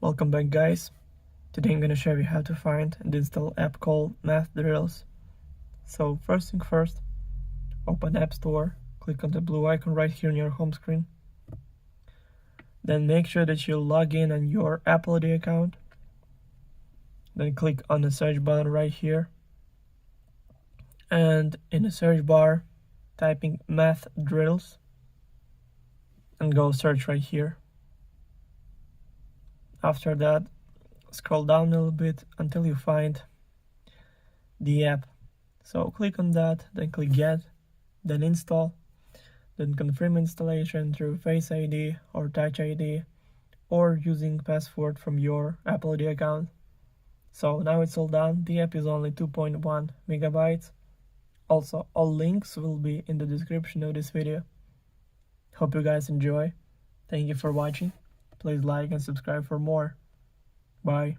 Welcome back, guys. Today I'm gonna show you how to find and install app called Math Drills. So first thing first, open App Store, click on the blue icon right here on your home screen. Then make sure that you log in on your Apple ID account. Then click on the search button right here. And in the search bar, typing Math Drills and go search right here. After that, scroll down a little bit until you find the app. So click on that, then click Get, then Install, then confirm installation through Face ID or Touch ID or using password from your Apple ID account. So now it's all done. The app is only 2.1 megabytes. Also, all links will be in the description of this video. Hope you guys enjoy. Thank you for watching. Please like and subscribe for more. Bye.